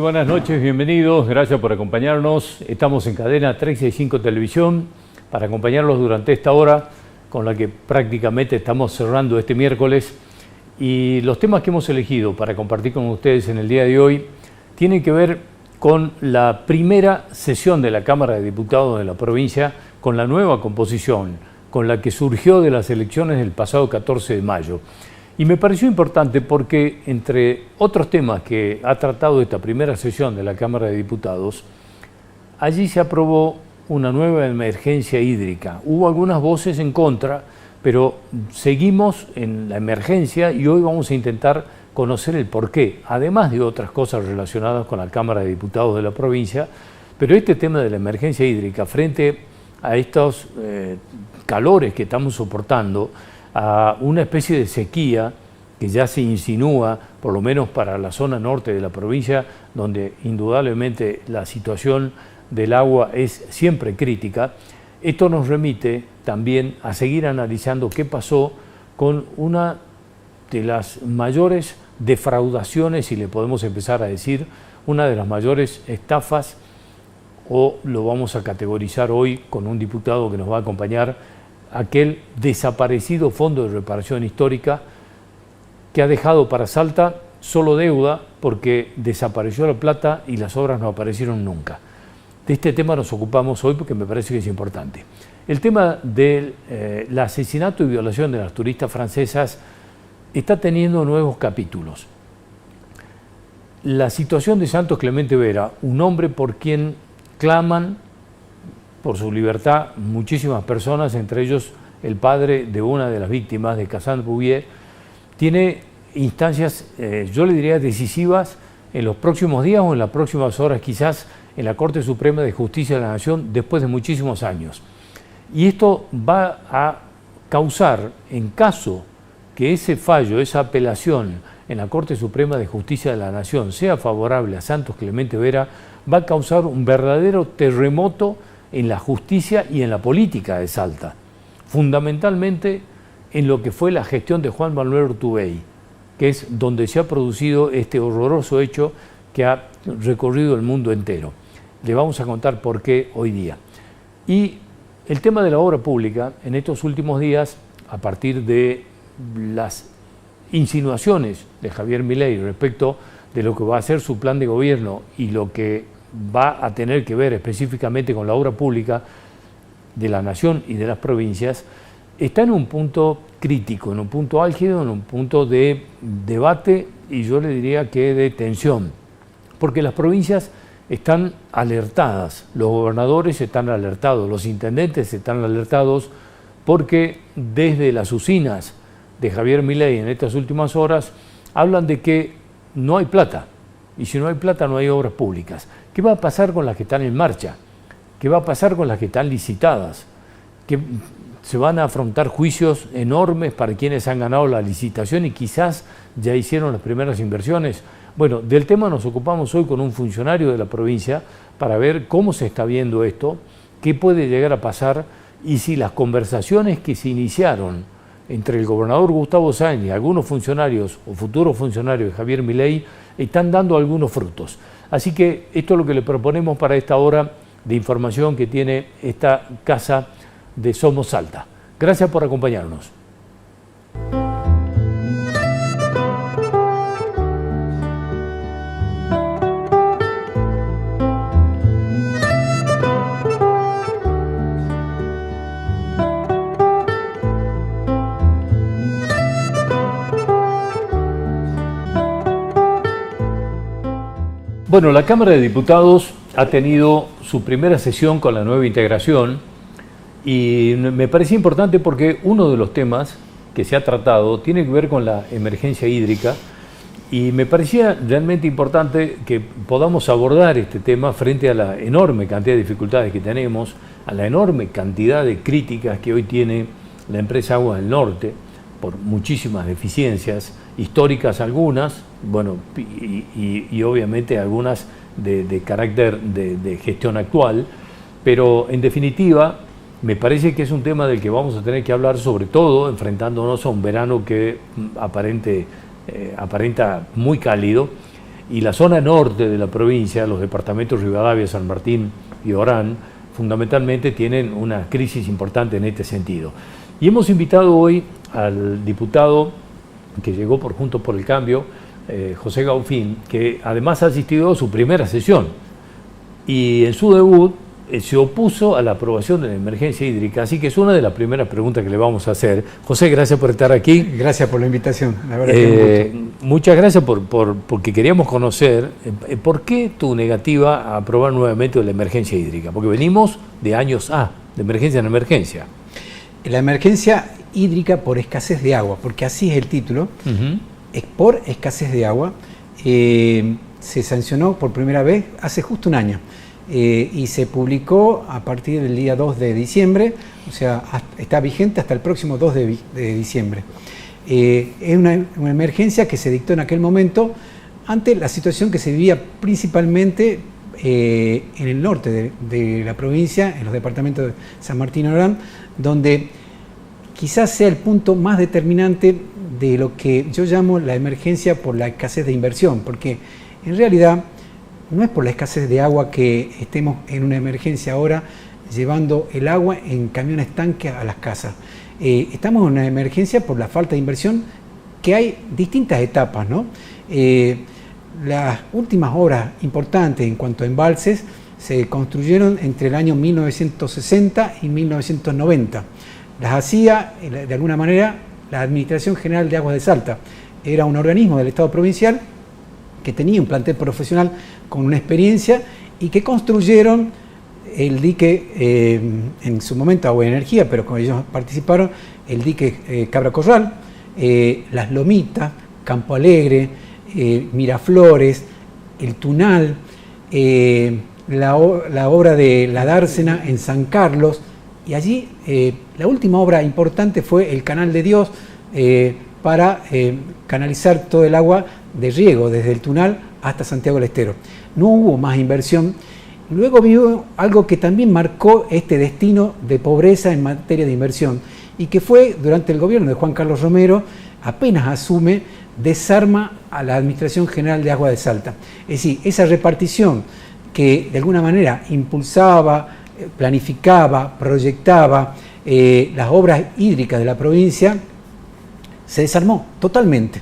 buenas noches, bienvenidos, gracias por acompañarnos. Estamos en cadena 365 Televisión para acompañarlos durante esta hora con la que prácticamente estamos cerrando este miércoles. Y los temas que hemos elegido para compartir con ustedes en el día de hoy tienen que ver con la primera sesión de la Cámara de Diputados de la provincia, con la nueva composición, con la que surgió de las elecciones del pasado 14 de mayo. Y me pareció importante porque, entre otros temas que ha tratado esta primera sesión de la Cámara de Diputados, allí se aprobó una nueva emergencia hídrica. Hubo algunas voces en contra, pero seguimos en la emergencia y hoy vamos a intentar conocer el porqué, además de otras cosas relacionadas con la Cámara de Diputados de la provincia. Pero este tema de la emergencia hídrica, frente a estos calores que estamos soportando, a una especie de sequía que ya se insinúa, por lo menos para la zona norte de la provincia, donde indudablemente la situación del agua es siempre crítica. Esto nos remite también a seguir analizando qué pasó con una de las mayores defraudaciones, si le podemos empezar a decir, una de las mayores estafas, o lo vamos a categorizar hoy con un diputado que nos va a acompañar, aquel desaparecido Fondo de Reparación Histórica que ha dejado para Salta solo deuda porque desapareció la plata y las obras no aparecieron nunca. De este tema nos ocupamos hoy porque me parece que es importante. El tema del asesinato y violación de las turistas francesas está teniendo nuevos capítulos. La situación de Santos Clemente Vera, un hombre por quien claman por su libertad muchísimas personas, entre ellos el padre de una de las víctimas, de Cassandre Bouvier, tiene instancias, yo le diría, decisivas en los próximos días o en las próximas horas, quizás en la Corte Suprema de Justicia de la Nación, después de muchísimos años. Y esto va a causar, en caso que ese fallo, esa apelación en la Corte Suprema de Justicia de la Nación sea favorable a Santos Clemente Vera, va a causar un verdadero terremoto en la justicia y en la política de Salta, fundamentalmente en lo que fue la gestión de Juan Manuel Urtubey, que es donde se ha producido este horroroso hecho que ha recorrido el mundo entero. Le vamos a contar por qué hoy día. Y el tema de la obra pública, en estos últimos días, a partir de las insinuaciones de Javier Milei respecto de lo que va a ser su plan de gobierno y lo que va a tener que ver específicamente con la obra pública de la nación y de las provincias, está en un punto crítico, en un punto álgido, en un punto de debate y yo le diría que de tensión, porque las provincias están alertadas, los gobernadores están alertados, los intendentes están alertados, porque desde las usinas de Javier Milei en estas últimas horas hablan de que no hay plata, y si no hay plata no hay obras públicas. ¿Qué va a pasar con las que están en marcha? ¿Qué va a pasar con las que están licitadas? Que se van a afrontar juicios enormes para quienes han ganado la licitación y quizás ya hicieron las primeras inversiones. Bueno, del tema nos ocupamos hoy con un funcionario de la provincia para ver cómo se está viendo esto, qué puede llegar a pasar y si las conversaciones que se iniciaron entre el gobernador Gustavo Sáenz y algunos funcionarios o futuros funcionarios de Javier Milei están dando algunos frutos. Así que esto es lo que le proponemos para esta hora de información que tiene esta casa de Somos Salta. Gracias por acompañarnos. Bueno, la Cámara de Diputados ha tenido su primera sesión con la nueva integración y me parece importante porque uno de los temas que se ha tratado tiene que ver con la emergencia hídrica y me parecía realmente importante que podamos abordar este tema frente a la enorme cantidad de dificultades que tenemos, a la enorme cantidad de críticas que hoy tiene la empresa Aguas del Norte por muchísimas deficiencias, históricas algunas, bueno, y obviamente algunas de carácter de gestión actual, pero en definitiva me parece que es un tema del que vamos a tener que hablar, sobre todo enfrentándonos a un verano que aparenta muy cálido Y la zona norte de la provincia, los departamentos Rivadavia, San Martín y Orán, fundamentalmente tienen una crisis importante en este sentido. Y hemos invitado hoy al diputado que llegó por Juntos por el Cambio, José Gaufín, que además ha asistido a su primera sesión y en su debut se opuso a la aprobación de la emergencia hídrica, así que es una de las primeras preguntas que le vamos a hacer. José, gracias por estar aquí. Gracias por la invitación, la verdad que es un gusto. Muchas gracias porque queríamos conocer por qué tu negativa a aprobar nuevamente la emergencia hídrica, porque venimos de años de emergencia en emergencia. La emergencia hídrica por escasez de agua, porque así es el título, es por escasez de agua, se sancionó por primera vez hace justo un año. Y se publicó a partir del día 2 de diciembre, o sea, está vigente hasta el próximo 2 de diciembre. Es una emergencia que se dictó en aquel momento ante la situación que se vivía principalmente en el norte de la provincia, en los departamentos de San Martín y Orán, donde quizás sea el punto más determinante de lo que yo llamo la emergencia por la escasez de inversión, porque en realidad no es por la escasez de agua que estemos en una emergencia ahora llevando el agua en camiones tanques a las casas. Estamos en una emergencia por la falta de inversión, que hay distintas etapas, ¿no? Las últimas obras importantes en cuanto a embalses se construyeron entre el año 1960 y 1990. Las hacía, de alguna manera, la Administración General de Aguas de Salta. Era un organismo del Estado provincial que tenía un plantel profesional con una experiencia y que construyeron el dique, en su momento Agua y Energía, pero con ellos participaron, el dique Cabra Corral, Las Lomitas, Campo Alegre, Miraflores, el Tunal, la obra de la Dársena en San Carlos, y allí la última obra importante fue el Canal de Dios para canalizar todo el agua de riego desde el Tunal hasta Santiago del Estero. No hubo más inversión. Luego vino algo que también marcó este destino de pobreza en materia de inversión y que fue durante el gobierno de Juan Carlos Romero, apenas asume, desarma a la Administración General de Aguas de Salta. Es decir, esa repartición que de alguna manera impulsaba, planificaba, proyectaba las obras hídricas de la provincia, se desarmó totalmente.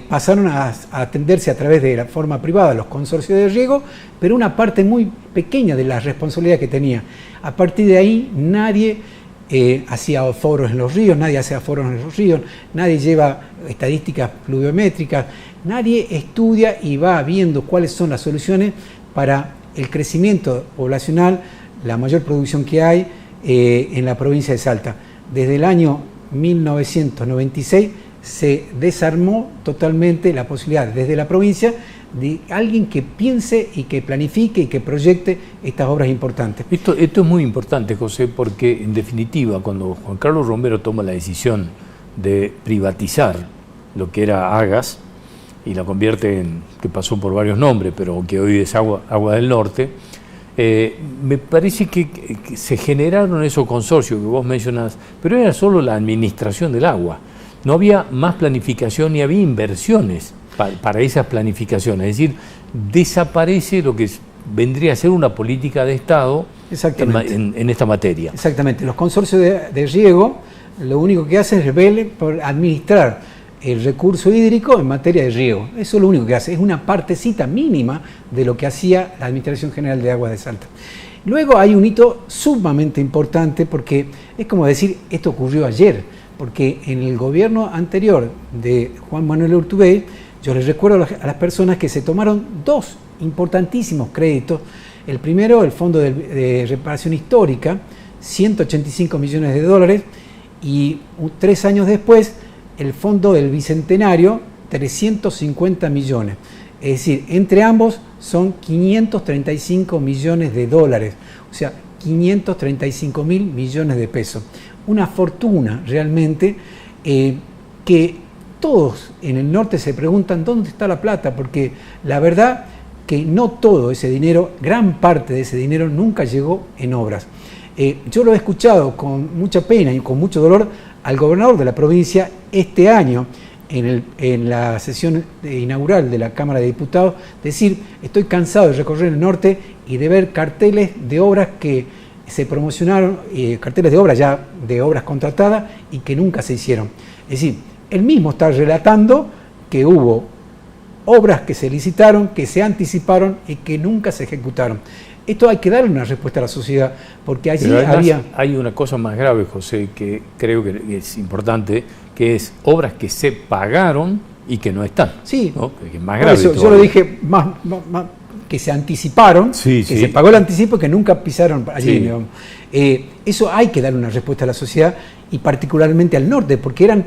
Pasaron a atenderse a través de la forma privada los consorcios de riego, pero una parte muy pequeña de la responsabilidad que tenía. A partir de ahí nadie hacía aforos en los ríos, nadie hace aforos en los ríos, nadie lleva estadísticas pluviométricas, nadie estudia y va viendo cuáles son las soluciones para el crecimiento poblacional, la mayor producción que hay en la provincia de Salta. Desde el año 1996 se desarmó totalmente la posibilidad desde la provincia de alguien que piense y que planifique y que proyecte estas obras importantes. Esto es muy importante, José, porque en definitiva cuando Juan Carlos Romero toma la decisión de privatizar lo que era Agas y la convierte en, que pasó por varios nombres, pero que hoy es Agua del Norte, me parece que se generaron esos consorcios que vos mencionás, pero era solo la administración del agua. No había más planificación ni había inversiones para esas planificaciones. Es decir, desaparece lo que vendría a ser una política de Estado en esta materia. Exactamente. Los consorcios de riego lo único que hacen es velar por administrar el recurso hídrico en materia de riego. Eso es lo único que hace. Es una partecita mínima de lo que hacía la Administración General de Aguas de Salta. Luego hay un hito sumamente importante porque es como decir, esto ocurrió ayer. Porque en el gobierno anterior de Juan Manuel Urtubey, yo les recuerdo a las personas que se tomaron dos importantísimos créditos. El primero, el Fondo de Reparación Histórica, 185 millones de dólares, y 3 años después, el Fondo del Bicentenario, 350 millones. Es decir, entre ambos son 535 millones de dólares, o sea, 535 mil millones de pesos. Una fortuna realmente que todos en el norte se preguntan dónde está la plata, porque la verdad que no todo ese dinero, gran parte de ese dinero nunca llegó en obras. Yo lo he escuchado con mucha pena y con mucho dolor al gobernador de la provincia este año en la sesión inaugural de la Cámara de Diputados, decir, estoy cansado de recorrer el norte y de ver carteles de obras que se promocionaron, carteles de obras ya de obras contratadas y que nunca se hicieron. Es decir, él mismo está relatando que hubo obras que se licitaron, que se anticiparon y que nunca se ejecutaron. Esto hay que darle una respuesta a la sociedad, porque allí había... Hay una cosa más grave, José, que creo que es importante, que es obras que se pagaron y que no están. Sí, ¿no? Que es más grave. Eso, yo lo dije más que se anticiparon, sí, que se pagó el anticipo y que nunca pisaron allí. Sí. Eso hay que darle una respuesta a la sociedad y particularmente al norte, porque eran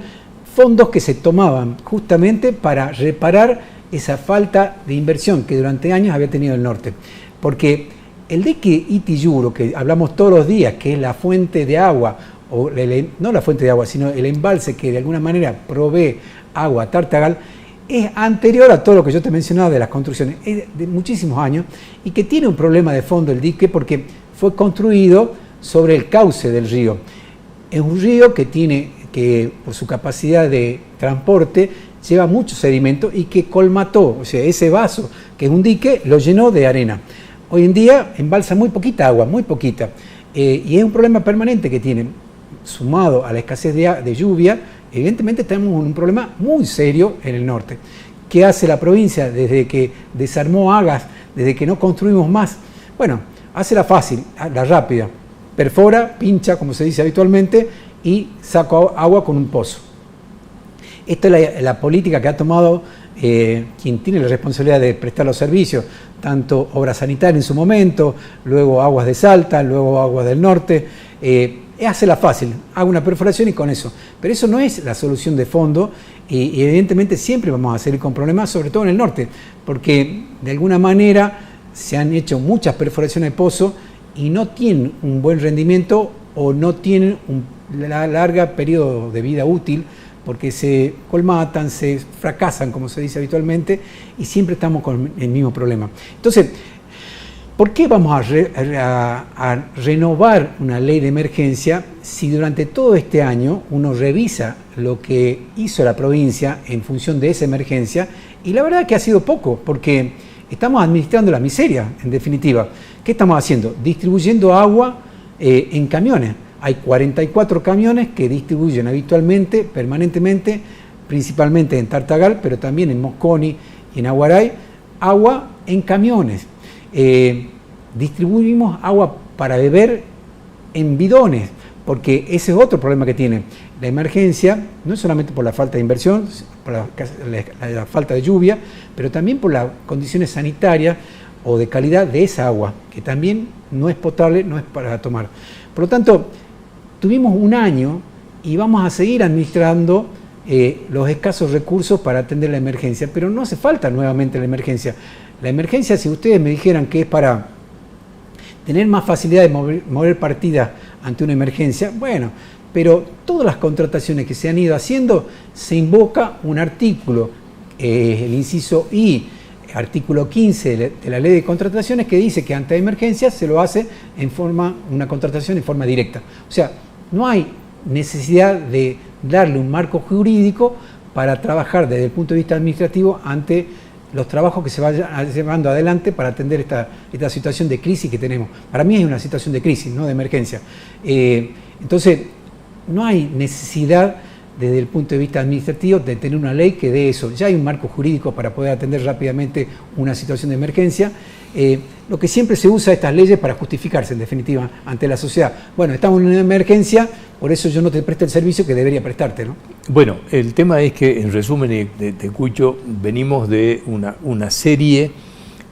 fondos que se tomaban justamente para reparar esa falta de inversión que durante años había tenido el norte. Porque el dique Itiyuro, que hablamos todos los días, que es la fuente de agua, o no la fuente de agua, sino el embalse que de alguna manera provee agua a Tartagal, es anterior a todo lo que yo te mencionaba de las construcciones, es de muchísimos años, y que tiene un problema de fondo el dique porque fue construido sobre el cauce del río. Es un río que por su capacidad de transporte lleva mucho sedimento y que colmató, o sea, ese vaso, que es un dique, lo llenó de arena. Hoy en día embalsa muy poquita agua, muy poquita, y es un problema permanente que tienen, sumado a la escasez de lluvia. Evidentemente tenemos un problema muy serio en el norte. ¿Qué hace la provincia desde que desarmó Agas, desde que no construimos más? Bueno, hace la fácil, la rápida, perfora, pincha, como se dice habitualmente, y saca agua con un pozo. Esta es la política que ha tomado quien tiene la responsabilidad de prestar los servicios, tanto Obras Sanitarias en su momento, luego Aguas de Salta, luego Aguas del Norte. Hace la fácil, hago una perforación y con eso. Pero eso no es la solución de fondo y evidentemente siempre vamos a seguir con problemas, sobre todo en el norte, porque de alguna manera se han hecho muchas perforaciones de pozo y no tienen un buen rendimiento o no tienen un largo periodo de vida útil, porque se colmatan, se fracasan, como se dice habitualmente, y siempre estamos con el mismo problema. Entonces, ¿por qué vamos a renovar una ley de emergencia si durante todo este año uno revisa lo que hizo la provincia en función de esa emergencia? Y la verdad que ha sido poco, porque estamos administrando la miseria, en definitiva. ¿Qué estamos haciendo? Distribuyendo agua en camiones. Hay 44 camiones que distribuyen habitualmente, permanentemente, principalmente en Tartagal, pero también en Mosconi y en Aguaray, agua en camiones. Distribuimos agua para beber en bidones, porque ese es otro problema que tiene. La emergencia, no es solamente por la falta de inversión, por la falta de lluvia, pero también por las condiciones sanitarias o de calidad de esa agua, que también no es potable, no es para tomar. Por lo tanto, tuvimos un año y vamos a seguir administrando los escasos recursos para atender la emergencia, pero no hace falta nuevamente la emergencia. La emergencia, si ustedes me dijeran que es para tener más facilidad de mover partidas ante una emergencia, bueno, pero todas las contrataciones que se han ido haciendo, se invoca un artículo, el inciso I, artículo 15 de la ley de contrataciones, que dice que ante emergencia se lo hace una contratación en forma directa. O sea, no hay necesidad de darle un marco jurídico para trabajar desde el punto de vista administrativo ante los trabajos que se vayan llevando adelante para atender esta situación de crisis que tenemos. Para mí es una situación de crisis, no de emergencia. Entonces, no hay necesidad desde el punto de vista administrativo de tener una ley que dé eso. Ya hay un marco jurídico para poder atender rápidamente una situación de emergencia. Lo que siempre se usa estas leyes para justificarse, en definitiva, ante la sociedad. Bueno, estamos en una emergencia, por eso yo no te presto el servicio que debería prestarte, ¿no? Bueno, el tema es que, en resumen, te escucho, venimos de una serie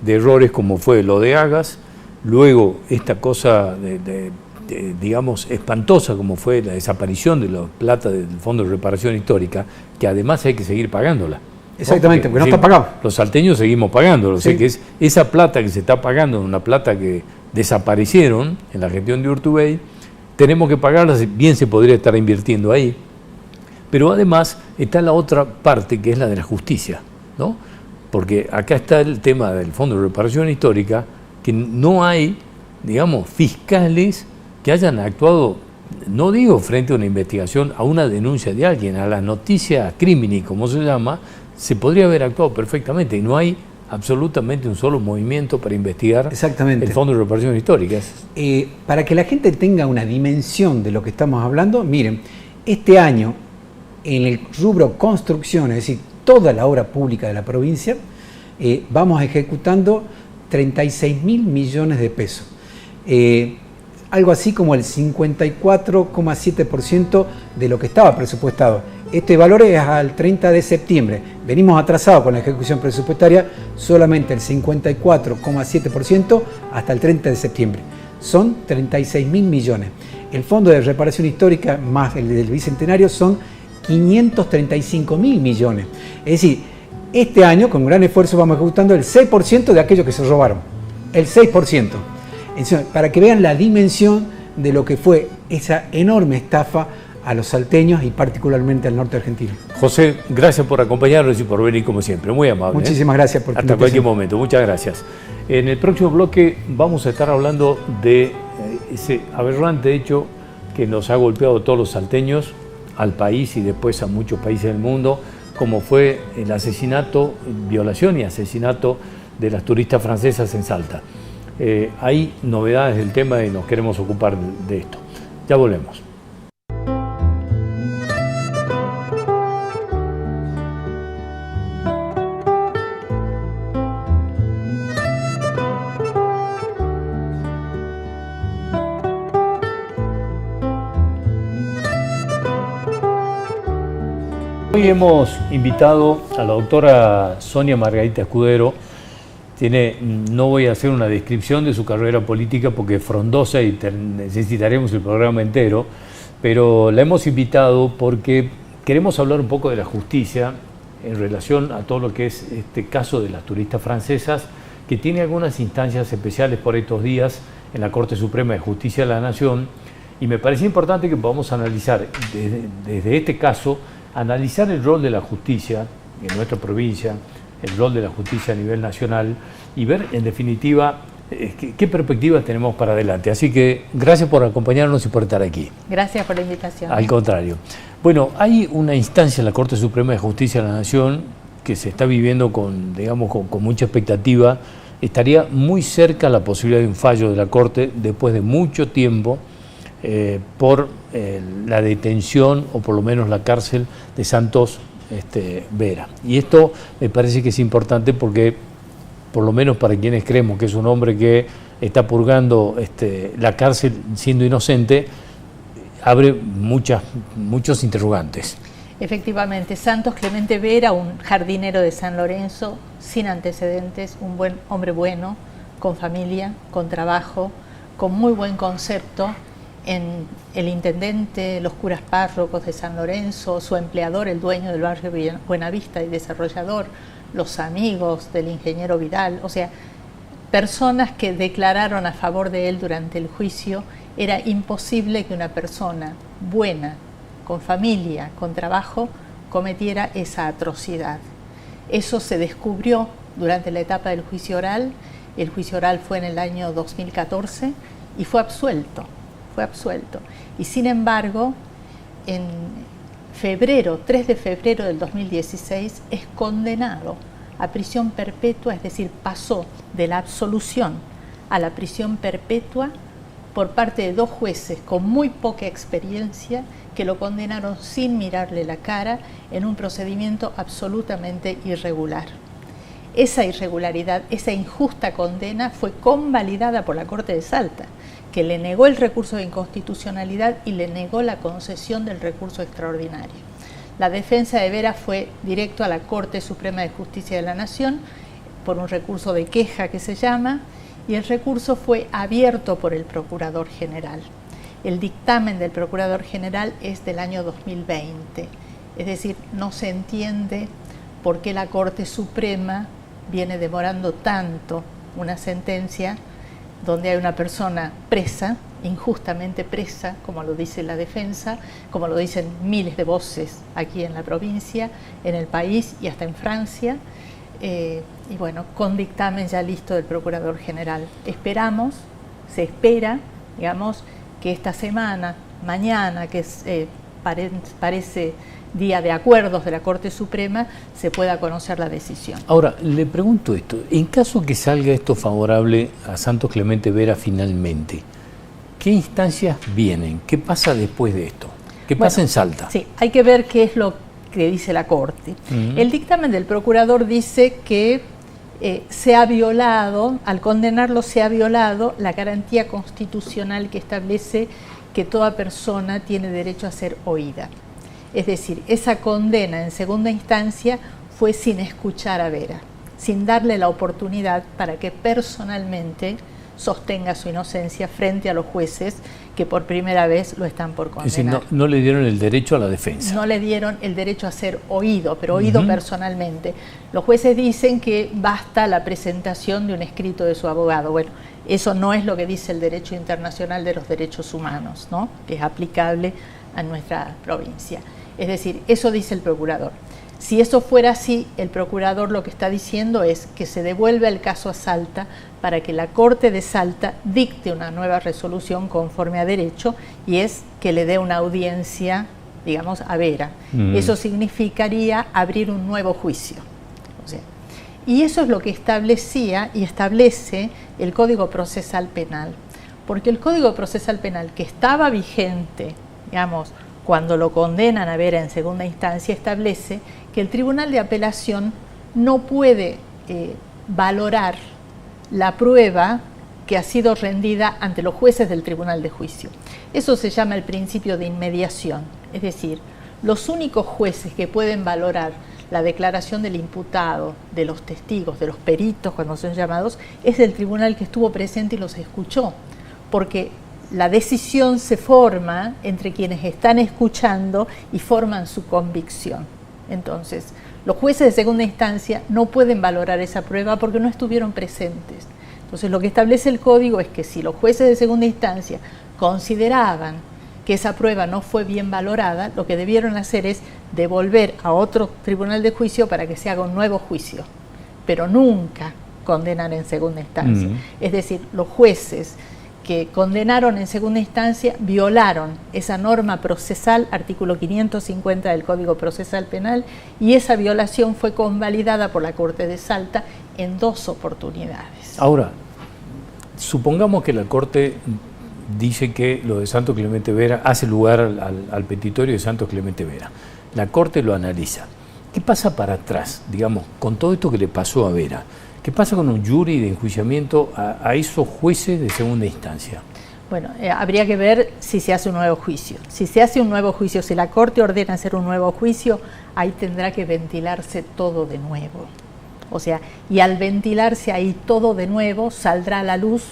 de errores como fue lo de Agas, luego esta cosa digamos, espantosa como fue la desaparición de la plata del Fondo de Reparación Histórica, que además hay que seguir pagándola. Exactamente, porque no está pagado. Los salteños seguimos pagándolo, sí. O sea que es esa plata que se está pagando, una plata que desaparecieron en la gestión de Urtubey, tenemos que pagarla, bien se podría estar invirtiendo ahí, pero además está la otra parte que es la de la justicia, ¿no? Porque acá está el tema del Fondo de Reparación Histórica, que no hay, digamos, fiscales que hayan actuado no digo frente a una investigación, a una denuncia de alguien, a la noticia crimini, como se llama, se podría haber actuado perfectamente y no hay absolutamente un solo movimiento para investigar el Fondo de Reparación Histórica. Para que la gente tenga una dimensión de lo que estamos hablando, miren, este año en el rubro construcción, es decir, toda la obra pública de la provincia, vamos ejecutando 36.000 millones de pesos. Algo así como el 54,7% de lo que estaba presupuestado. Este valor es al 30 de septiembre. Venimos atrasados con la ejecución presupuestaria, solamente el 54,7% hasta el 30 de septiembre. Son 36.000 millones. El Fondo de Reparación Histórica más el del Bicentenario son 535.000 millones. Es decir, este año con gran esfuerzo vamos ejecutando el 6% de aquello que se robaron. El 6%. Entonces, para que vean la dimensión de lo que fue esa enorme estafa a los salteños y particularmente al norte argentino. José, gracias por acompañarnos y por venir como siempre, muy amable. Muchísimas gracias por hasta cualquier momento, muchas gracias. En el próximo bloque vamos a estar hablando de ese aberrante hecho que nos ha golpeado a todos los salteños, al país y después a muchos países del mundo, como fue el asesinato, violación y asesinato de las turistas francesas en Salta. Hay novedades del tema y nos queremos ocupar de esto. Ya volvemos. Hoy hemos invitado a la doctora Sonia Margarita Escudero. No voy a hacer una descripción de su carrera política porque es frondosa y necesitaremos el programa entero, pero la hemos invitado porque queremos hablar un poco de la justicia en relación a todo lo que es este caso de las turistas francesas, que tiene algunas instancias especiales por estos días en la Corte Suprema de Justicia de la Nación, y me parece importante que podamos analizar desde este caso, analizar el rol de la justicia en nuestra provincia, el rol de la justicia a nivel nacional y ver, en definitiva, qué perspectiva tenemos para adelante. Así que gracias por acompañarnos y por estar aquí. Gracias por la invitación. Al contrario. Bueno, hay una instancia en la Corte Suprema de Justicia de la Nación que se está viviendo con mucha expectativa. Estaría muy cerca la posibilidad de un fallo de la Corte después de mucho tiempo por la detención o por lo menos la cárcel de Santos Vera. Y esto me parece que es importante porque, por lo menos para quienes creemos que es un hombre que está purgando la cárcel siendo inocente, abre muchos interrogantes. Efectivamente, Santos Clemente Vera, un jardinero de San Lorenzo, sin antecedentes, un buen hombre bueno, con familia, con trabajo, con muy buen concepto. En el intendente, los curas párrocos de San Lorenzo, su empleador, el dueño del barrio Buenavista y desarrollador, los amigos del ingeniero Vidal, o sea, personas que declararon a favor de él durante el juicio. Era imposible que una persona buena, con familia, con trabajo, cometiera esa atrocidad. Eso se descubrió durante la etapa del juicio oral. El juicio oral fue en el año 2014 y fue absuelto. Y sin embargo, en 3 de febrero del 2016, es condenado a prisión perpetua, es decir, pasó de la absolución a la prisión perpetua por parte de 2 jueces con muy poca experiencia que lo condenaron sin mirarle la cara en un procedimiento absolutamente irregular. Esa irregularidad, esa injusta condena fue convalidada por la Corte de Salta, que le negó el recurso de inconstitucionalidad y le negó la concesión del recurso extraordinario. La defensa de Vera fue directo a la Corte Suprema de Justicia de la Nación por un recurso de queja que se llama, y el recurso fue abierto por el Procurador General. El dictamen del Procurador General es del año 2020, es decir, no se entiende por qué la Corte Suprema viene demorando tanto una sentencia donde hay una persona presa, injustamente presa, como lo dice la defensa, como lo dicen miles de voces aquí en la provincia, en el país y hasta en Francia, y bueno, con dictamen ya listo del Procurador General. Se espera, digamos, que esta semana mañana, que parece día de acuerdos de la Corte Suprema, se pueda conocer la decisión. Ahora, le pregunto esto, en caso que salga esto favorable a Santos Clemente Vera finalmente, ¿qué instancias vienen? ¿Qué pasa después de esto? ¿Qué pasa en Salta? Sí, hay que ver qué es lo que dice la Corte. El dictamen del procurador dice que se ha violado, al condenarlo se ha violado la garantía constitucional que establece que toda persona tiene derecho a ser oída. Es decir, esa condena en segunda instancia fue sin escuchar a Vera, sin darle la oportunidad para que personalmente sostenga su inocencia frente a los jueces que por primera vez lo están por condenar. Es decir, no le dieron el derecho a la defensa. No le dieron el derecho a ser oído, pero oído personalmente. Los jueces dicen que basta la presentación de un escrito de su abogado. Bueno, eso no es lo que dice el derecho internacional de los derechos humanos, ¿no?, que es aplicable a nuestra provincia. Es decir, eso dice el procurador. Si eso fuera así, el procurador lo que está diciendo es que se devuelve el caso a Salta para que la Corte de Salta dicte una nueva resolución conforme a derecho, y es que le dé una audiencia, digamos, a Vera. Eso significaría abrir un nuevo juicio. O sea, y eso es lo que establecía y establece el Código Procesal Penal. Porque el Código Procesal Penal, que estaba vigente, digamos, cuando lo condenan a Vera en segunda instancia, establece que el Tribunal de Apelación no puede valorar la prueba que ha sido rendida ante los jueces del Tribunal de Juicio. Eso se llama el principio de inmediación. Es decir, los únicos jueces que pueden valorar la declaración del imputado, de los testigos, de los peritos cuando son llamados, es el tribunal que estuvo presente y los escuchó. Porque la decisión se forma entre quienes están escuchando y forman su convicción. Entonces, los jueces de segunda instancia no pueden valorar esa prueba porque no estuvieron presentes. Entonces, lo que establece el código es que si los jueces de segunda instancia consideraban que esa prueba no fue bien valorada, lo que debieron hacer es devolver a otro tribunal de juicio para que se haga un nuevo juicio, pero nunca condenar en segunda instancia. Es decir, los jueces que condenaron en segunda instancia violaron esa norma procesal, artículo 550 del Código Procesal Penal, y esa violación fue convalidada por la Corte de Salta en 2 oportunidades. Ahora, supongamos que la Corte dice que lo de Santos Clemente Vera hace lugar al petitorio de Santos Clemente Vera. La Corte lo analiza. ¿Qué pasa para atrás, digamos, con todo esto que le pasó a Vera? ¿Qué pasa con un jury de enjuiciamiento a esos jueces de segunda instancia? Bueno, habría que ver si se hace un nuevo juicio. Si se hace un nuevo juicio, si la Corte ordena hacer un nuevo juicio, ahí tendrá que ventilarse todo de nuevo. O sea, y al ventilarse ahí todo de nuevo, saldrá a la luz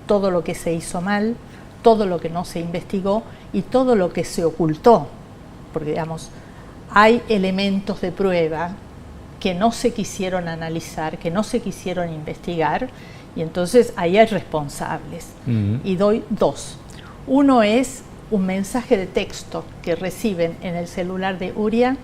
todo lo que se hizo mal, todo lo que no se investigó y todo lo que se ocultó. Porque, digamos, hay elementos de prueba que no se quisieron analizar, que no se quisieron investigar, y entonces ahí hay responsables. Y doy 2. Uno es un mensaje de texto que reciben en el celular de Uria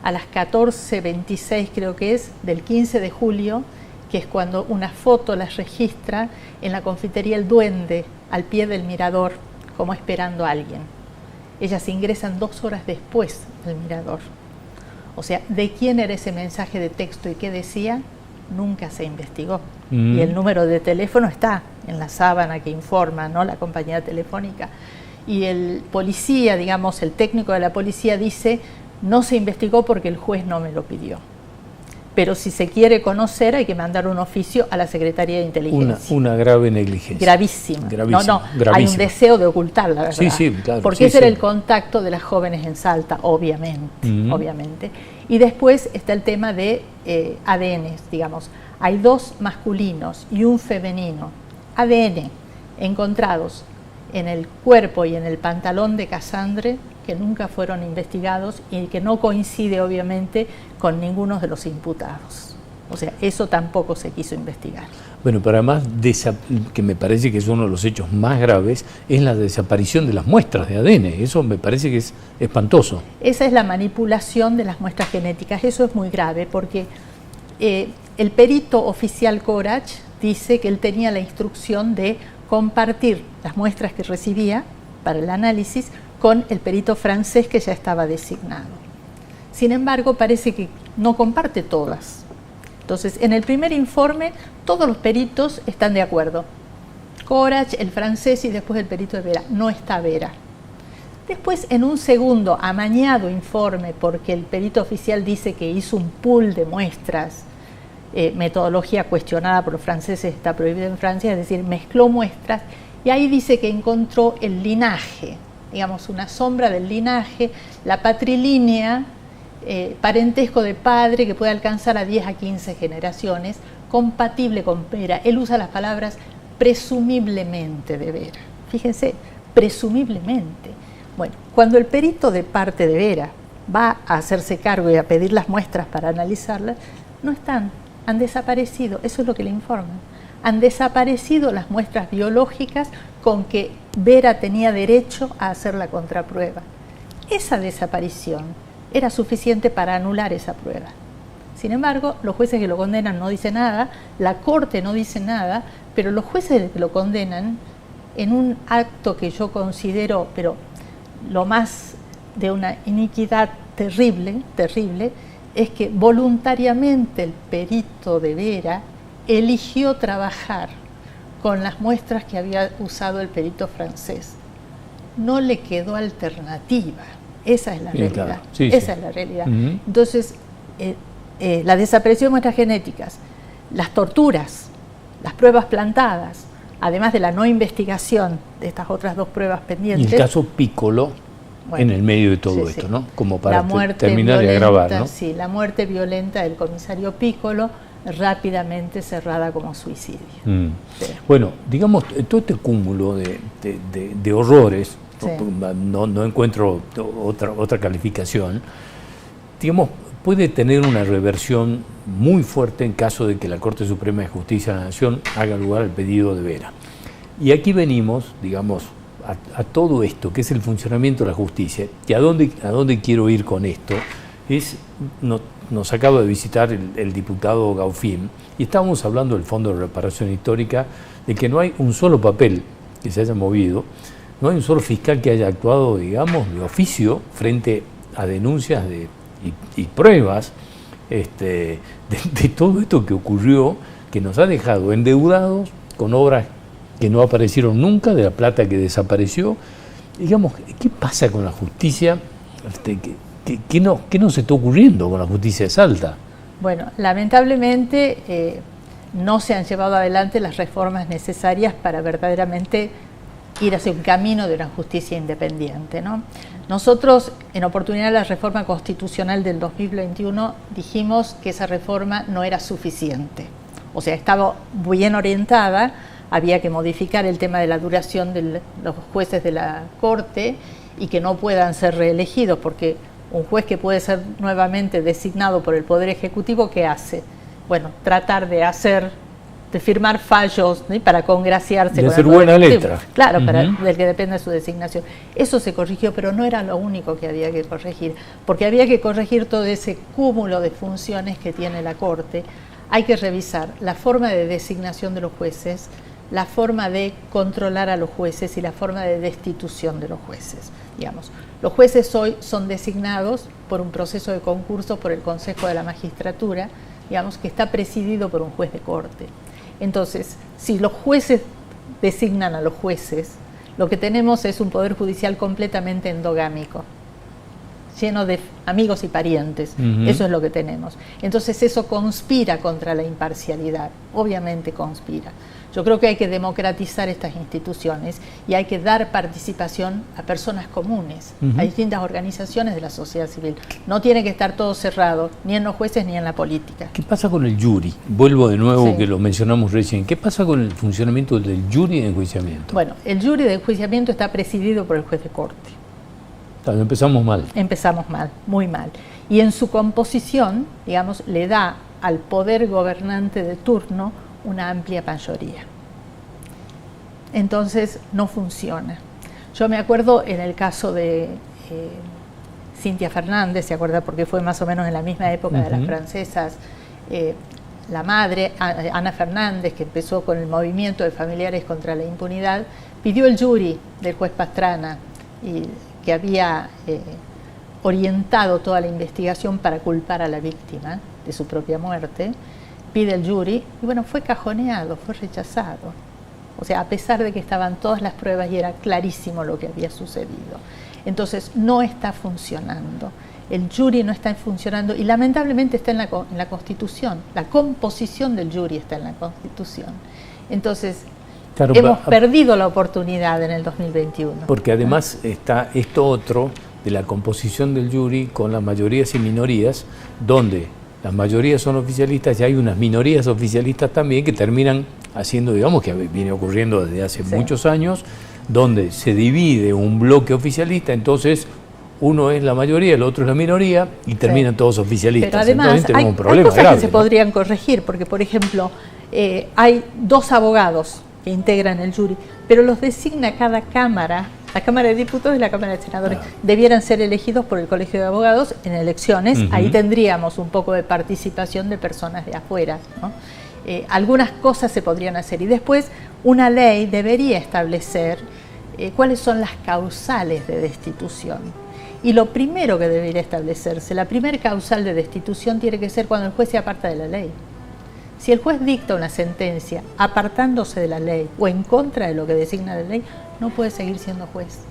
a las 14:26, creo que es, del 15 de julio, que es cuando una foto las registra en la confitería El Duende, al pie del mirador, como esperando a alguien. Ellas ingresan 2 horas después del mirador. O sea, ¿de quién era ese mensaje de texto y qué decía? Nunca se investigó. Y el número de teléfono está en la sábana que informa, ¿no?, la compañía telefónica. Y el policía, digamos, el técnico de la policía dice, no se investigó porque el juez no me lo pidió. Pero si se quiere conocer hay que mandar un oficio a la Secretaría de Inteligencia. Una grave negligencia. Gravísima. Gravísima. Hay un deseo de ocultar la verdad. Sí, sí, claro. Porque ese era el contacto de las jóvenes en Salta, obviamente. Y después está el tema de ADN, digamos. Hay 2 masculinos y un femenino. ADN encontrados en el cuerpo y en el pantalón de Casandre, que nunca fueron investigados y que no coincide obviamente con ninguno de los imputados. O sea, eso tampoco se quiso investigar. Bueno, pero además, que me parece que es uno de los hechos más graves, es la desaparición de las muestras de ADN. Eso me parece que es espantoso. Esa es la manipulación de las muestras genéticas. Eso es muy grave porque el perito oficial Corach dice que él tenía la instrucción de compartir las muestras que recibía para el análisis con el perito francés que ya estaba designado. Sin embargo, parece que no comparte todas. Entonces, en el primer informe, todos los peritos están de acuerdo. Corach, el francés y después el perito de Vera. No está Vera. Después, en un segundo, amañado informe, porque el perito oficial dice que hizo un pool de muestras, metodología cuestionada por los franceses, está prohibida en Francia, es decir, mezcló muestras, y ahí dice que encontró el linaje, digamos, una sombra del linaje, la patrilínea, parentesco de padre que puede alcanzar a 10 a 15 generaciones, compatible con Vera. Él usa las palabras presumiblemente de Vera. Fíjense, presumiblemente. Bueno, cuando el perito de parte de Vera va a hacerse cargo y a pedir las muestras para analizarlas, no están, han desaparecido, eso es lo que le informan. Han desaparecido las muestras biológicas con que Vera tenía derecho a hacer la contraprueba. Esa desaparición era suficiente para anular esa prueba. Sin embargo, los jueces que lo condenan no dicen nada, la Corte no dice nada, pero los jueces que lo condenan, en un acto que yo considero, pero lo más de una iniquidad terrible, terrible, es que voluntariamente el perito de Vera eligió trabajar con las muestras que había usado el perito francés. No le quedó alternativa. Esa es la realidad. Claro. Sí, esa es la realidad. Entonces, la desaparición de muestras genéticas, las torturas, las pruebas plantadas, además de la no investigación de estas otras dos pruebas pendientes. Y el caso Piccolo, bueno, en el medio de todo esto, ¿no? Como para terminar de agravar, ¿no? Sí, la muerte violenta del comisario Piccolo, rápidamente cerrada como suicidio. Sí. Bueno, digamos, todo este cúmulo de horrores, sí, no encuentro otra calificación, digamos, puede tener una reversión muy fuerte en caso de que la Corte Suprema de Justicia de la Nación haga lugar al pedido de Vera. Y aquí venimos, digamos, a todo esto, que es el funcionamiento de la justicia. ¿Y a dónde quiero ir con esto? Nos acaba de visitar el diputado Gaufín, y estábamos hablando del Fondo de Reparación Histórica, de que no hay un solo papel que se haya movido, no hay un solo fiscal que haya actuado, digamos, de oficio frente a denuncias y pruebas de todo esto que ocurrió, que nos ha dejado endeudados con obras que no aparecieron nunca, de la plata que desapareció. Digamos, ¿qué pasa con la justicia? ¿Qué nos está ocurriendo con la justicia de Salta? Bueno, lamentablemente no se han llevado adelante las reformas necesarias para verdaderamente ir hacia un camino de una justicia independiente, ¿no? Nosotros, en oportunidad de la reforma constitucional del 2021, dijimos que esa reforma no era suficiente. O sea, estaba bien orientada, había que modificar el tema de la duración de los jueces de la Corte y que no puedan ser reelegidos, porque un juez que puede ser nuevamente designado por el Poder Ejecutivo, ¿qué hace? Bueno, tratar de firmar fallos, ¿sí?, para congraciarse. De hacer buena letra. Claro, del que depende su designación. Eso se corrigió, pero no era lo único que había que corregir, porque había que corregir todo ese cúmulo de funciones que tiene la Corte. Hay que revisar la forma de designación de los jueces, la forma de controlar a los jueces y la forma de destitución de los jueces. Digamos, los jueces hoy son designados por un proceso de concurso por el Consejo de la Magistratura, digamos, que está presidido por un juez de corte. Entonces, si los jueces designan a los jueces, lo que tenemos es un poder judicial completamente endogámico, lleno de amigos y parientes. Eso es lo que tenemos. Entonces eso conspira contra la imparcialidad, obviamente conspira. Yo creo que hay que democratizar estas instituciones y hay que dar participación a personas comunes, a distintas organizaciones de la sociedad civil. No tiene que estar todo cerrado, ni en los jueces ni en la política. ¿Qué pasa con el jury? Vuelvo de nuevo, sí, que lo mencionamos recién. ¿Qué pasa con el funcionamiento del jury de enjuiciamiento? Bueno, el jury de enjuiciamiento está presidido por el juez de corte. Claro, empezamos mal. Empezamos mal, muy mal. Y en su composición, digamos, le da al poder gobernante de turno una amplia mayoría. Entonces no funciona. Yo me acuerdo en el caso de Cintia Fernández, ¿se acuerda? Porque fue más o menos en la misma época de las francesas. La madre, Ana Fernández, que empezó con el movimiento de familiares contra la impunidad, pidió el jury del juez Pastrana, y que había orientado toda la investigación para culpar a la víctima de su propia muerte, pide el jury y bueno, fue cajoneado, fue rechazado. O sea, a pesar de que estaban todas las pruebas y era clarísimo lo que había sucedido. Entonces, no está funcionando. El jury no está funcionando y lamentablemente está en la Constitución. La composición del jury está en la Constitución. Entonces, claro, hemos perdido la oportunidad en el 2021. Porque además está esto otro de la composición del jury con las mayorías y minorías, donde las mayorías son oficialistas y hay unas minorías oficialistas también que terminan haciendo, digamos, que viene ocurriendo desde hace muchos años, donde se divide un bloque oficialista, entonces uno es la mayoría, el otro es la minoría y terminan todos oficialistas. Pero además entonces tenemos hay un problema cosas grave, que se podrían corregir, porque por ejemplo hay 2 abogados que integran el jury, pero los designa cada cámara. La Cámara de Diputados y la Cámara de Senadores debieran ser elegidos por el Colegio de Abogados en elecciones. Ahí tendríamos un poco de participación de personas de afuera, ¿no? Algunas cosas se podrían hacer y después una ley debería establecer cuáles son las causales de destitución. Y lo primero que debería establecerse, la primera causal de destitución tiene que ser cuando el juez se aparta de la ley. Si el juez dicta una sentencia apartándose de la ley o en contra de lo que designa la ley, no puede seguir siendo juez.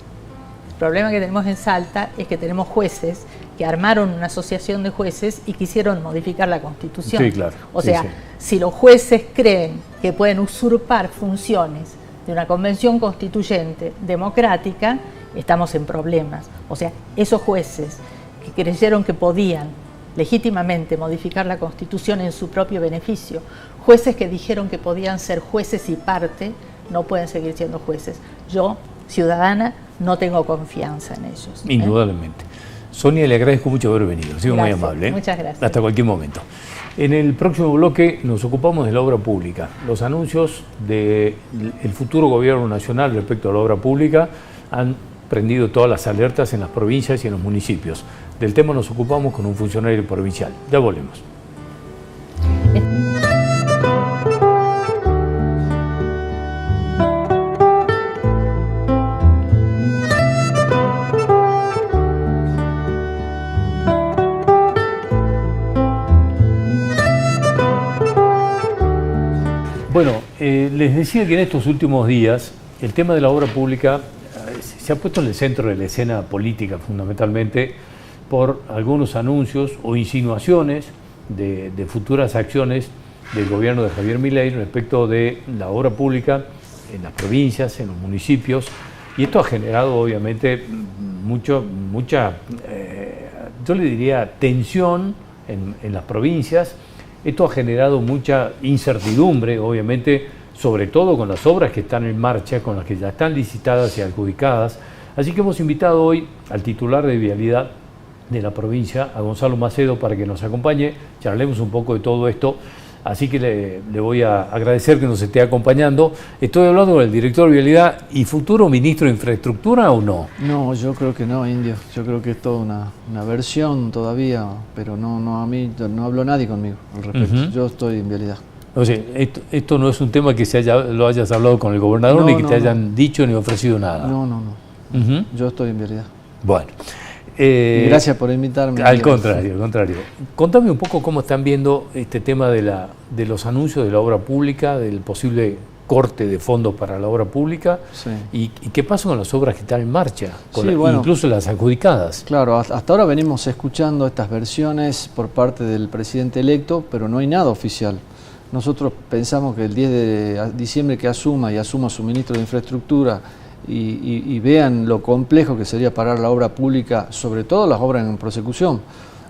El problema que tenemos en Salta es que tenemos jueces que armaron una asociación de jueces y quisieron modificar la Constitución. Sí, claro. O sea, si los jueces creen que pueden usurpar funciones de una convención constituyente democrática, estamos en problemas. O sea, esos jueces que creyeron que podían legítimamente modificar la Constitución en su propio beneficio, jueces que dijeron que podían ser jueces y parte, no pueden seguir siendo jueces. Yo, ciudadana, no tengo confianza en ellos. Indudablemente. Sonia, le agradezco mucho haber venido, ha sido muy amable. Muchas gracias. Hasta cualquier momento. En el próximo bloque nos ocupamos de la obra pública. Los anuncios del futuro gobierno nacional respecto a la obra pública han prendido todas las alertas en las provincias y en los municipios. Del tema nos ocupamos con un funcionario provincial. Ya volvemos. Bueno, les decía que en estos últimos días el tema de la obra pública se ha puesto en el centro de la escena política fundamentalmente por algunos anuncios o insinuaciones de futuras acciones del gobierno de Javier Milei respecto de la obra pública en las provincias, en los municipios, y esto ha generado obviamente mucha, yo le diría, tensión en las provincias. Esto ha generado mucha incertidumbre, obviamente, sobre todo con las obras que están en marcha, con las que ya están licitadas y adjudicadas. Así que hemos invitado hoy al titular de Vialidad de la provincia, a Gonzalo Macedo, para que nos acompañe, charlemos un poco de todo esto. Así que le voy a agradecer que nos esté acompañando. Estoy hablando con el director de Vialidad y futuro ministro de Infraestructura, ¿o no? No, yo creo que no, Indio. Yo creo que es toda una versión todavía, pero no, a mí no habló nadie conmigo al respecto. Yo estoy en Vialidad. O sea, esto no es un tema que lo hayas hablado con el gobernador, ni que te hayan dicho ni ofrecido nada. No. Yo estoy en Vialidad. Bueno. Gracias por invitarme. Al contrario. Contame un poco cómo están viendo este tema de los anuncios de la obra pública, del posible corte de fondos para la obra pública, y qué pasa con las obras que están en marcha, incluso las adjudicadas. Claro, hasta ahora venimos escuchando estas versiones por parte del presidente electo, pero no hay nada oficial. Nosotros pensamos que el 10 de diciembre que asuma su ministro de Infraestructura y vean lo complejo que sería parar la obra pública, sobre todo las obras en prosecución.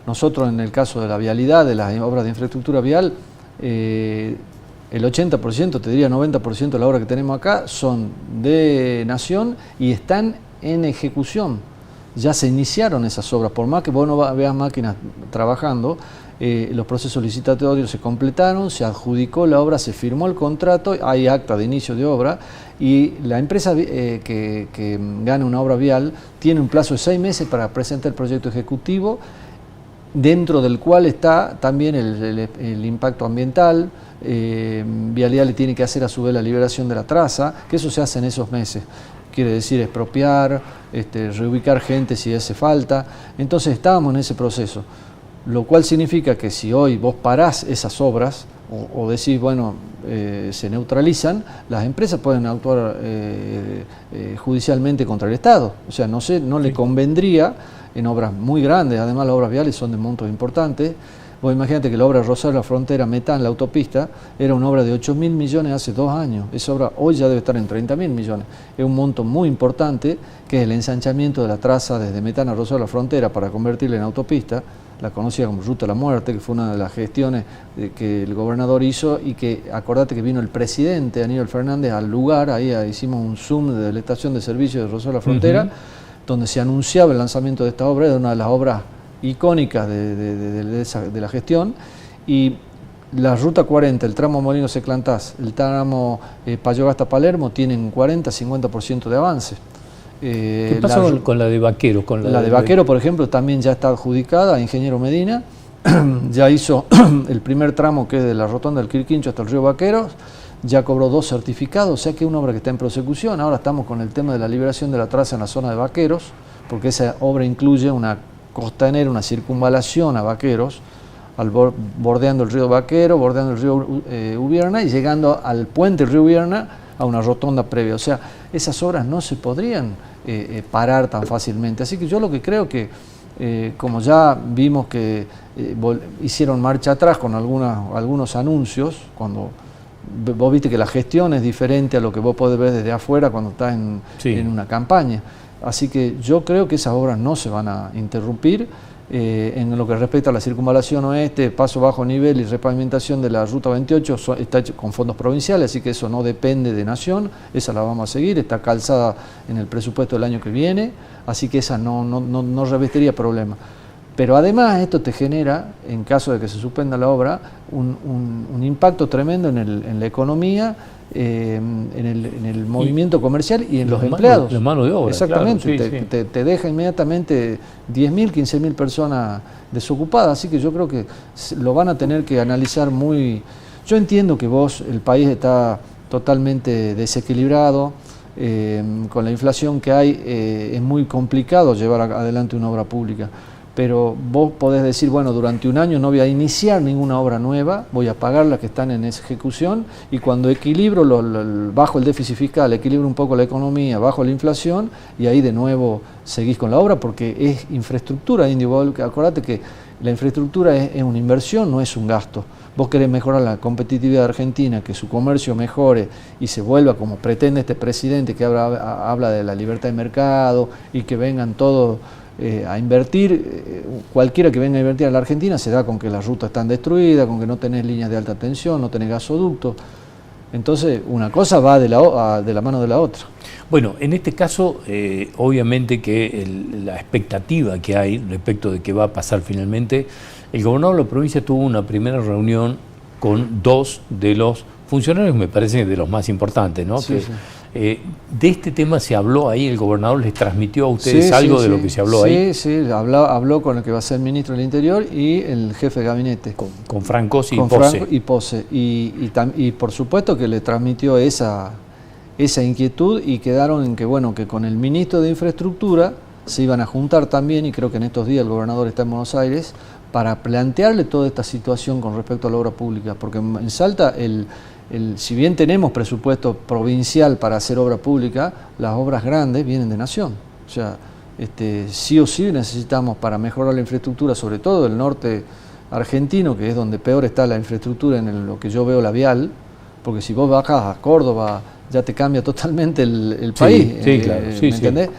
Nosotros, en el caso de la vialidad, de las obras de infraestructura vial, el 80%, te diría 90% de las obras que tenemos acá son de Nación y están en ejecución. Ya se iniciaron esas obras, por más que vos no veas máquinas trabajando, los procesos licitatorios se completaron, se adjudicó la obra, se firmó el contrato, hay acta de inicio de obra y la empresa que gana una obra vial tiene un plazo de 6 meses para presentar el proyecto ejecutivo, dentro del cual está también el impacto ambiental. Vialidad le tiene que hacer a su vez la liberación de la traza, que eso se hace en esos meses. quiere decir expropiar, reubicar gente si hace falta. Entonces estábamos en ese proceso, lo cual significa que si hoy vos parás esas obras o decís, bueno, se neutralizan, las empresas pueden actuar judicialmente contra el Estado. O sea, no le convendría en obras muy grandes, además las obras viales son de montos importantes. Vos imagínate que la obra Rosario La Frontera, Metán, la autopista, era una obra de 8.000 millones hace 2 años. Esa obra hoy ya debe estar en 30.000 millones. Es un monto muy importante, que es el ensanchamiento de la traza desde Metán a Rosario La Frontera para convertirla en autopista, la conocida como Ruta de la Muerte, que fue una de las gestiones que el gobernador hizo, y que, acordate que vino el presidente Aníbal Fernández al lugar, ahí hicimos un Zoom de la estación de servicio de Rosario La Frontera, donde se anunciaba el lanzamiento de esta obra, era una de las obras icónicas de la gestión. Y la Ruta 40, el tramo Molinos-Eclantás, el tramo Payogasta-Palermo, tienen 40-50% de avance. ¿Qué pasa con la de Vaquero? La de Vaquero, por ejemplo, también ya está adjudicada a Ingeniero Medina, ya hizo el primer tramo, que es de la rotonda del Quirquincho hasta el río Vaqueros, ya cobró 2 certificados, o sea que es una obra que está en prosecución. Ahora estamos con el tema de la liberación de la traza en la zona de Vaqueros, porque esa obra incluye una costanera, una circunvalación a Vaqueros, bordeando el río Vaquero, bordeando el río Ubierna y llegando al puente del río Ubierna a una rotonda previa. O sea, esas obras no se podrían parar tan fácilmente. Así que yo lo que creo que, como ya vimos que hicieron marcha atrás con algunos anuncios, cuando vos viste que la gestión es diferente a lo que vos podés ver desde afuera cuando estás en una campaña. Así que yo creo que esas obras no se van a interrumpir. En lo que respecta a la circunvalación oeste, paso bajo nivel y repavimentación de la Ruta 28 está hecho con fondos provinciales, así que eso no depende de Nación, esa la vamos a seguir, está calzada en el presupuesto del año que viene, así que esa no revestiría problema. Pero además esto te genera, en caso de que se suspenda la obra, un impacto tremendo en la economía, en el movimiento comercial y en los empleados. La mano de obra. Exactamente, claro, sí. Te deja inmediatamente 10.000, 15.000 personas desocupadas, así que yo creo que lo van a tener que analizar muy... Yo entiendo que el país está totalmente desequilibrado, con la inflación que hay es muy complicado llevar adelante una obra pública. Pero vos podés decir, bueno, durante un año no voy a iniciar ninguna obra nueva, voy a pagar las que están en ejecución, y cuando equilibro, bajo el déficit fiscal, equilibro un poco la economía, bajo la inflación, y ahí de nuevo seguís con la obra, porque es infraestructura, Indio. Acordate que la infraestructura es una inversión, no es un gasto. Vos querés mejorar la competitividad de Argentina, que su comercio mejore y se vuelva como pretende este presidente, que habla de la libertad de mercado y que vengan todos a invertir. Cualquiera que venga a invertir a la Argentina se da con que las rutas están destruidas, con que no tenés líneas de alta tensión, no tenés gasoductos. Entonces, una cosa va de la mano de la otra. Bueno, en este caso, obviamente que la expectativa que hay respecto de qué va a pasar finalmente, el gobernador de la provincia tuvo una primera reunión con 2 de los funcionarios, me parece de los más importantes, ¿no? Sí, sí. De este tema se habló ahí, el gobernador les transmitió a ustedes algo de lo que se habló ahí. Sí, habló con el que va a ser el ministro del Interior y el jefe de gabinete. Con Francos y con Pose. Franco y Pose. Y por supuesto que le transmitió esa inquietud, y quedaron en que, bueno, que con el ministro de Infraestructura se iban a juntar también, y creo que en estos días el gobernador está en Buenos Aires, para plantearle toda esta situación con respecto a la obra pública, porque en Salta, si bien tenemos presupuesto provincial para hacer obra pública, las obras grandes vienen de Nación. O sea, sí o sí necesitamos, para mejorar la infraestructura, sobre todo el norte argentino, que es donde peor está la infraestructura en lo que yo veo la vial, porque si vos bajás a Córdoba ya te cambia totalmente el país. Sí, claro. ¿Me entendés?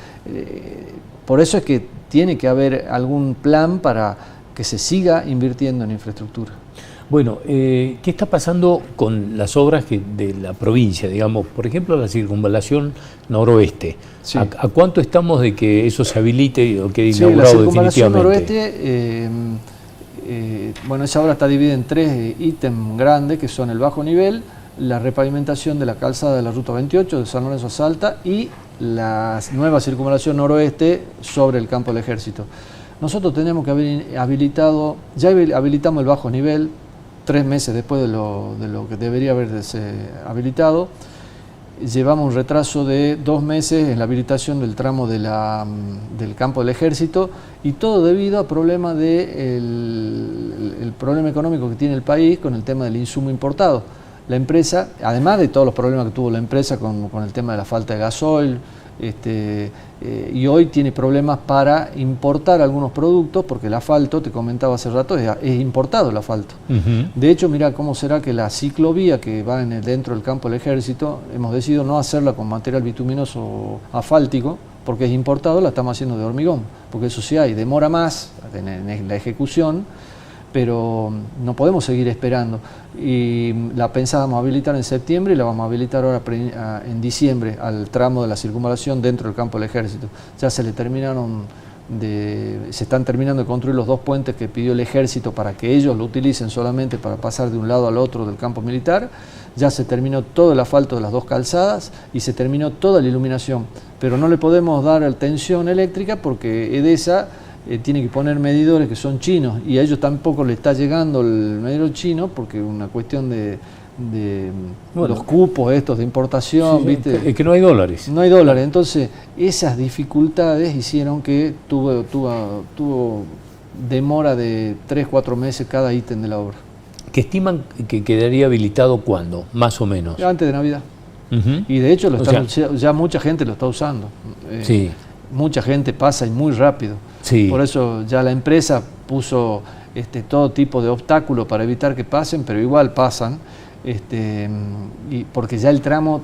Por eso es que tiene que haber algún plan para que se siga invirtiendo en infraestructura. Bueno, ¿qué está pasando con las obras de la provincia? Digamos, por ejemplo, la circunvalación noroeste. Sí. ¿A cuánto estamos de que eso se habilite o quede Sí, inaugurado la circunvalación definitivamente? noroeste, bueno, esa obra está dividida en 3 ítems grandes, que son el bajo nivel, la repavimentación de la calzada de la Ruta 28 de San Lorenzo a Salta y la nueva circunvalación noroeste sobre el campo del Ejército. Nosotros tenemos que haber habilitado, ya habilitamos el bajo nivel 3 meses después de lo que debería haberse habilitado. llevamos un retraso de 2 meses en la habilitación del tramo del campo del Ejército, y todo debido a problemas el problema económico que tiene el país con el tema del insumo importado. La empresa, además de todos los problemas que tuvo la empresa con el tema de la falta de gasoil, y hoy tiene problemas para importar algunos productos, porque el asfalto, te comentaba hace rato, es importado el asfalto. De hecho, mira cómo será que la ciclovía que va dentro del campo del Ejército, hemos decidido no hacerla con material bituminoso asfáltico, porque es importado, la estamos haciendo de hormigón, porque eso sí hay, demora más en la ejecución, pero no podemos seguir esperando, y la pensábamos habilitar en septiembre y la vamos a habilitar ahora en diciembre al tramo de la circunvalación dentro del campo del Ejército. Ya se están terminando de construir los 2 puentes que pidió el Ejército para que ellos lo utilicen solamente para pasar de un lado al otro del campo militar. Ya se terminó todo el asfalto de las 2 calzadas y se terminó toda la iluminación, pero no le podemos dar tensión eléctrica porque EDESA tiene que poner medidores que son chinos, y a ellos tampoco le está llegando el medidor chino, porque una cuestión de los cupos estos de importación, ¿viste? Es que no hay dólares. No hay dólares, entonces esas dificultades hicieron que tuvo demora de 3-4 meses cada ítem de la obra. ¿Que estiman que quedaría habilitado cuándo, más o menos? Antes de Navidad. Y de hecho ya mucha gente lo está usando. Sí. Mucha gente pasa y muy rápido. Sí. Por eso ya la empresa puso todo tipo de obstáculos para evitar que pasen, pero igual pasan. Y porque ya el tramo,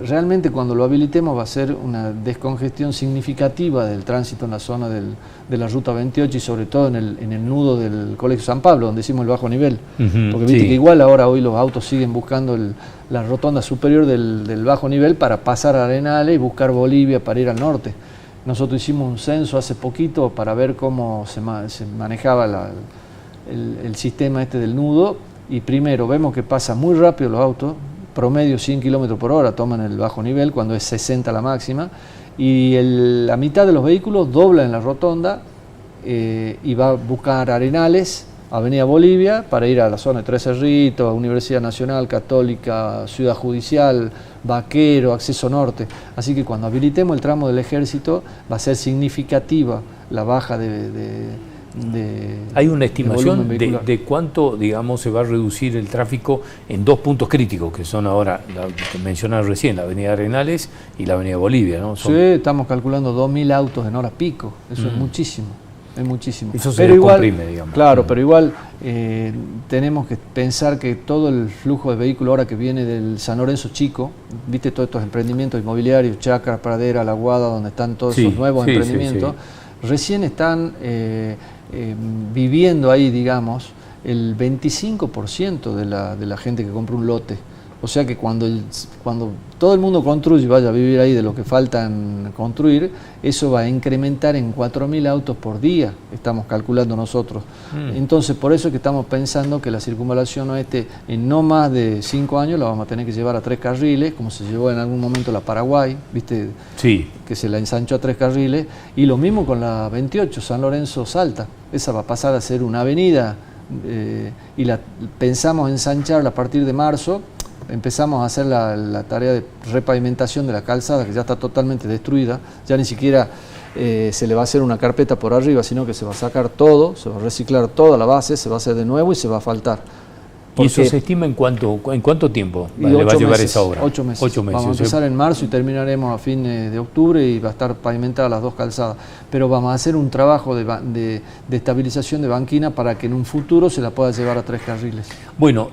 realmente cuando lo habilitemos va a ser una descongestión significativa del tránsito en la zona de la Ruta 28 y sobre todo en el nudo del Colegio San Pablo, donde hicimos el bajo nivel. Porque viste que igual hoy los autos siguen buscando la rotonda superior del bajo nivel para pasar a Arenales y buscar Bolivia para ir al norte. Nosotros hicimos un censo hace poquito para ver cómo se manejaba el sistema del nudo, y primero vemos que pasa muy rápido los autos, promedio 100 km por hora toman el bajo nivel cuando es 60 la máxima, y la mitad de los vehículos dobla en la rotonda y va a buscar Arenales, Avenida Bolivia, para ir a la zona de Tres Cerritos, Universidad Nacional, Católica, Ciudad Judicial, Vaquero, Acceso Norte. Así que cuando habilitemos el tramo del Ejército va a ser significativa la baja ¿Hay una estimación de cuánto, digamos, se va a reducir el tráfico en 2 puntos críticos, que son ahora, que mencionaron recién, la Avenida Arenales y la Avenida Bolivia, ¿no? Sí, estamos calculando 2.000 autos en hora pico, eso es muchísimo. Es muchísimo. Eso se comprime, digamos. Claro, pero igual tenemos que pensar que todo el flujo de vehículos ahora que viene del San Lorenzo Chico, viste todos estos emprendimientos inmobiliarios, Chacra, Pradera, La Guada, donde están todos esos nuevos emprendimientos, recién están viviendo ahí, digamos, el 25% de la gente que compra un lote. O sea que cuando todo el mundo construye y vaya a vivir ahí de lo que faltan construir, eso va a incrementar en 4.000 autos por día, estamos calculando nosotros. Entonces, por eso es que estamos pensando que la circunvalación oeste, en no más de 5 años, la vamos a tener que llevar a 3 carriles, como se llevó en algún momento la Paraguay, ¿viste? Sí. Que se la ensanchó a 3 carriles, y lo mismo con la 28, San Lorenzo-Salta. Esa va a pasar a ser una avenida, y pensamos ensancharla a partir de marzo. Empezamos a hacer la tarea de repavimentación de la calzada, que ya está totalmente destruida, ya ni siquiera se le va a hacer una carpeta por arriba, sino que se va a sacar todo, se va a reciclar toda la base, se va a hacer de nuevo y se va a asfaltar. ¿Y eso se estima en cuánto tiempo le va a llevar esa obra? 8 meses. 8 meses. Vamos a empezar en marzo y terminaremos a fin de octubre, y va a estar pavimentadas las 2 calzadas. Pero vamos a hacer un trabajo de estabilización de banquina para que en un futuro se la pueda llevar a 3 carriles. Bueno,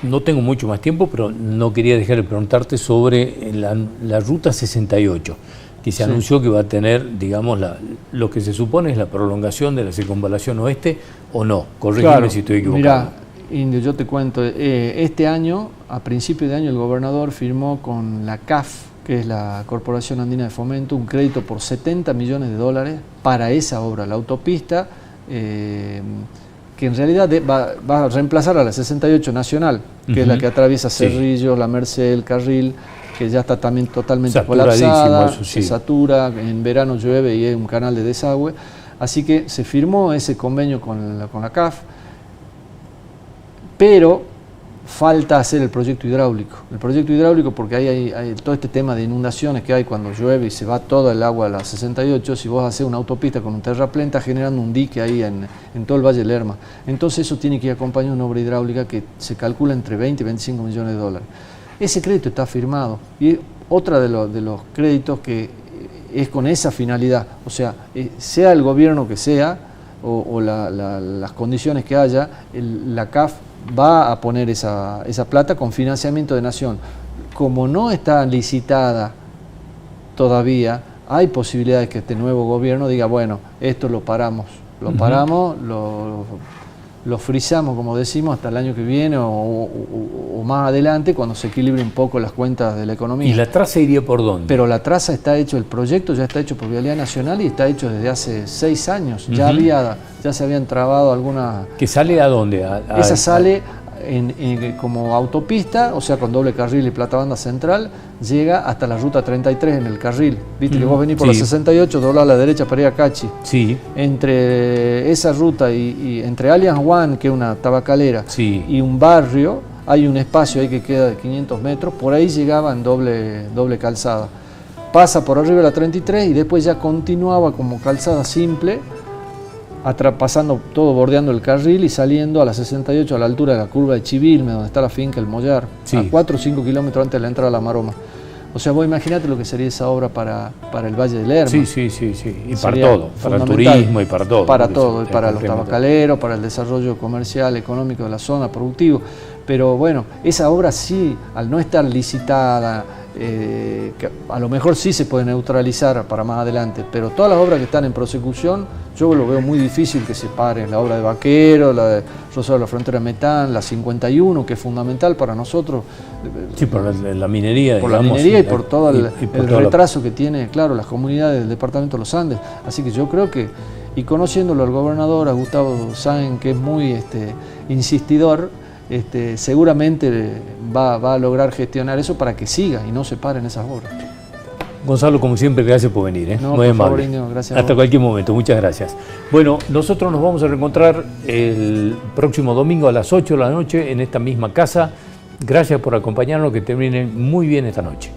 no tengo mucho más tiempo, pero no quería dejar de preguntarte sobre la Ruta 68, que se anunció que va a tener, digamos, lo que se supone es la prolongación de la circunvalación oeste, ¿o no? Corrígeme si estoy equivocado. Mirá, Indio, yo te cuento, este año, a principio de año, el gobernador firmó con la CAF, que es la Corporación Andina de Fomento, un crédito por $70 millones para esa obra, la autopista, que en realidad va a reemplazar a la 68 Nacional, que es la que atraviesa Cerrillos, La Merced, el Carril, que ya está también totalmente colapsada, se satura, en verano llueve y es un canal de desagüe. Así que se firmó ese convenio con la CAF, pero falta hacer el proyecto hidráulico. El proyecto hidráulico porque hay todo este tema de inundaciones que hay cuando llueve y se va toda el agua a la 68, si vos haces una autopista con un terraplén, está generando un dique ahí en todo el Valle del Lerma. Entonces eso tiene que ir acompañado de una obra hidráulica que se calcula entre 20 y 25 millones de dólares. Ese crédito está firmado y otra de los créditos que es con esa finalidad, o sea, sea el gobierno que sea o las condiciones que haya, la CAF va a poner esa plata con financiamiento de nación. Como no está licitada todavía, hay posibilidades que este nuevo gobierno diga, bueno, esto lo paramos, lo frizamos, como decimos, hasta el año que viene o más adelante, cuando se equilibre un poco las cuentas de la economía. ¿Y la traza iría por dónde? Pero la traza está hecho, el proyecto ya está hecho por Vialidad Nacional y está hecho desde hace 6 años. Ya se habían trabado algunas... ¿Que sale a dónde? Esa sale como autopista, o sea, con doble carril y plata banda central, llega hasta la ruta 33 en el carril. Viste que vos venís por la 68, doblás a la derecha para ir a Cachi. Sí. Entre esa ruta y entre Allianz One, que es una tabacalera, sí, y un barrio, hay un espacio ahí que queda de 500 metros, por ahí llegaba en doble calzada. Pasa por arriba de la 33 y después ya continuaba como calzada simple, pasando todo, bordeando el carril y saliendo a la 68 a la altura de la curva de Chivilme, donde está la finca El Mollar, sí, a 4 o 5 kilómetros antes de la entrada a la Maroma. O sea, vos imaginate lo que sería esa obra para el Valle del Lerma. Sí. Y para todo, para el turismo y para todo. Para todo, y para los tabacaleros, para el desarrollo comercial, económico de la zona, productivo. Pero bueno, esa obra sí, al no estar licitada, que a lo mejor sí se puede neutralizar para más adelante, pero todas las obras que están en prosecución, yo lo veo muy difícil que se paren. La obra de Vaquero, la de Rosario de la Frontera Metán, la 51, que es fundamental para nosotros. Sí, por la minería. Por digamos, la minería y por todo el retraso que tiene, claro, las comunidades del departamento de los Andes. Así que yo creo que, y conociéndolo al gobernador, a Gustavo Sáenz, que es muy insistidor, seguramente va a lograr gestionar eso para que siga y no se paren esas obras. Gonzalo, como siempre, gracias por venir. No, por favor, Indio, gracias. Hasta cualquier momento, muchas gracias. Bueno, nosotros nos vamos a reencontrar el próximo domingo a las 8 de la noche en esta misma casa. Gracias por acompañarnos, que terminen muy bien esta noche.